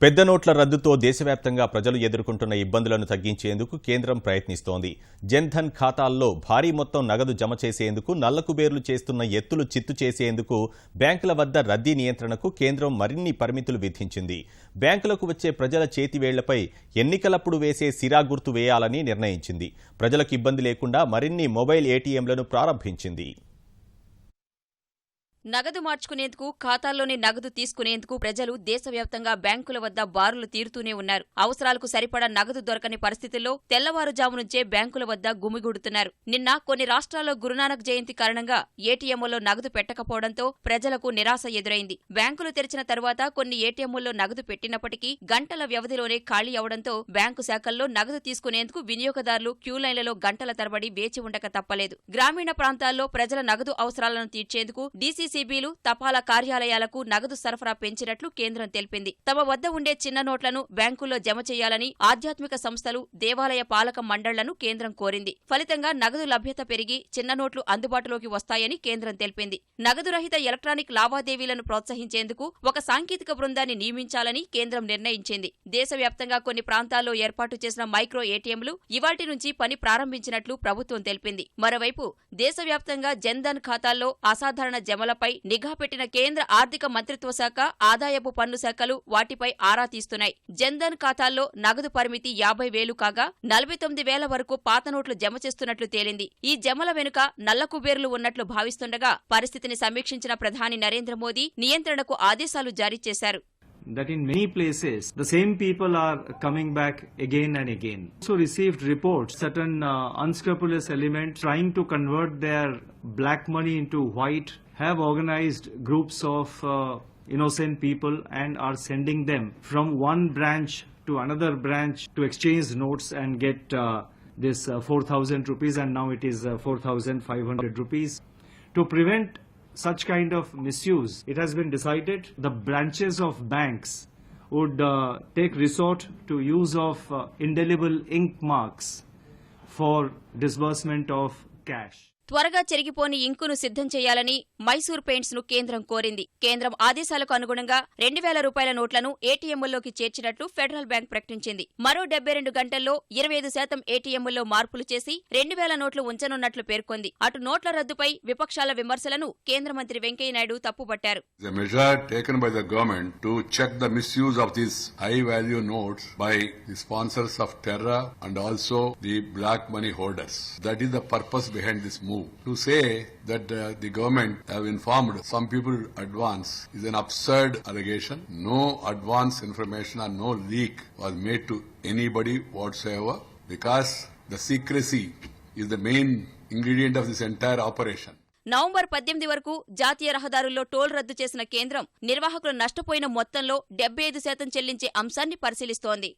పెద్ద నోట్ల రద్దుతో దేశవ్యాప్తంగా ప్రజలు ఎదుర్కొంటున్న ఇబ్బందులను తగ్గించేందుకు కేంద్రం ప్రయత్నిస్తోంది. జన్ ధన్ ఖాతాల్లో భారీ మొత్తం నగదు జమ చేసేందుకు, నల్లకుబేర్లు చేస్తున్న ఎత్తులు చిత్తు చేసేందుకు బ్యాంకుల వద్ద రద్దీ నియంత్రణకు కేంద్రం మరిన్ని పరిమితులు విధించింది. బ్యాంకులకు వచ్చే ప్రజల చేతివేళ్లపై ఎన్నికలప్పుడు వేసే సిరా గుర్తు వేయాలని నిర్ణయించింది. ప్రజలకు ఇబ్బంది లేకుండా మరిన్ని మొబైల్ ఏటీఎంలను ప్రారంభించింది. నగదు మార్చుకునేందుకు, ఖాతాల్లోని నగదు తీసుకునేందుకు ప్రజలు దేశవ్యాప్తంగా బ్యాంకుల వద్ద బారులు తీరుతూనే ఉన్నారు. అవసరాలకు సరిపడా నగదు దొరకని పరిస్థితుల్లో తెల్లవారుజాము నుంచే బ్యాంకుల వద్ద గుమిగూడుతున్నారు. నిన్న కొన్ని రాష్ట్రాల్లో గురునానక్ జయంతి కారణంగా ఏటీఎంలలో నగదు పెట్టకపోవడంతో ప్రజలకు నిరాశ ఎదురైంది. బ్యాంకులు తెరిచిన తరువాత కొన్ని ఏటీఎంల్లో నగదు పెట్టినప్పటికీ గంటల వ్యవధిలోనే ఖాళీ అవడంతో బ్యాంకు శాఖల్లో నగదు తీసుకునేందుకు వినియోగదారులు క్యూలైన్లలో గంటల తరబడి వేచి ఉండక తప్పలేదు. గ్రామీణ ప్రాంతాల్లో ప్రజల నగదు అవసరాలను తీర్చేందుకు డీసీసీబీలు, తపాలా కార్యాలయాలకు నగదు సరఫరా పెంచినట్లు కేంద్రం తెలిపింది. తమ వద్ద ఉండే చిన్న నోట్లను బ్యాంకుల్లో జమ చేయాలని ఆధ్యాత్మిక సంస్థలు, దేవాలయ పాలక మండళ్లను కేంద్రం కోరింది. ఫలితంగా నగదు లభ్యత పెరిగి చిన్న నోట్లు అందుబాటులోకి వస్తాయని కేంద్రం తెలిపింది. నగదు రహిత ఎలక్ట్రానిక్ లావాదేవీలను ప్రోత్సహించేందుకు ఒక సాంకేతిక బృందాన్ని నియమించాలని కేంద్రం నిర్ణయించింది. దేశవ్యాప్తంగా కొన్ని ప్రాంతాల్లో ఏర్పాటు చేసిన మైక్రో ఏటీఎంలు ఇవాల్టి నుంచి పని ప్రారంభించినట్లు ప్రభుత్వం తెలిపింది. మరోవైపు దేశవ్యాప్తంగా జన్ ధన్ ఖాతాల్లో అసాధారణ జమలపై నిఘా పెట్టిన కేంద్ర ఆర్థిక మంత్రిత్వ శాఖ, ఆదాయపు పన్ను శాఖలు వాటిపై ఆరా తీస్తున్నాయి. జన్ ధన్ ఖాతాల్లో నగదు పరిమితి 50,000 కాగా 49,000 వరకు పాత నోట్లు జమ చేస్తున్నట్లు తేలింది. ఈ జమల వెనుక నల్లకుబేర్లు ఉన్నట్లు భావిస్తుండగా పరిస్థితిని సమీక్షించిన ప్రధాని నరేంద్ర మోదీ నియంత్రణకు ఆదేశాలు జారీ చేశారు. That in many places the same people are coming back again and again. So received reports certain unscrupulous elements trying to convert their black money into white have organized groups of innocent people and are sending them from one branch to another branch to exchange notes and get this 4,000 rupees, and now it is 4,500 rupees. To prevent such kind of misuse, it has been decided the branches of banks would take resort to use of indelible ink marks for disbursement of cash. త్వరగా చెరిగిపోని ఇంకును సిద్ధం చేయాలని Mysore paints ను కేంద్రం కోరింది. కేంద్రం ఆదేశాలకు అనుగుణంగా 2,000 రూపాయల నోట్లను ఏటీఎంల్లోకి చేర్చినట్లు ఫెడరల్ బ్యాంక్ ప్రకటించింది. మరో 72 గంటల్లో 25% ఏటీఎంల్లో మార్పులు చేసి 2,000 నోట్లు ఉంచనున్నట్లు పేర్కొంది. అటు నోట్ల రద్దుపై విపక్షాల విమర్శలను కేంద్ర మంత్రి Venkaiah Naidu తప్పుపట్టారు. The measure taken by the government to check the misuse of these high value notes by the sponsors of terror and also the black money holders. That is the purpose behind this move. To say that the government have informed some people advance is an absurd allegation. No advance information or no leak was made to anybody whatsoever, because the secrecy is the main ingredient of this entire operation. November 18 వరకు జాతీయ రహదారుల్లో toll రద్దు చేసిన కేంద్రం నిర్వాహకులు నష్టపోయిన మొత్తంలో 75% చెల్లించే అంశాన్ని పరిశీలిస్తోంది.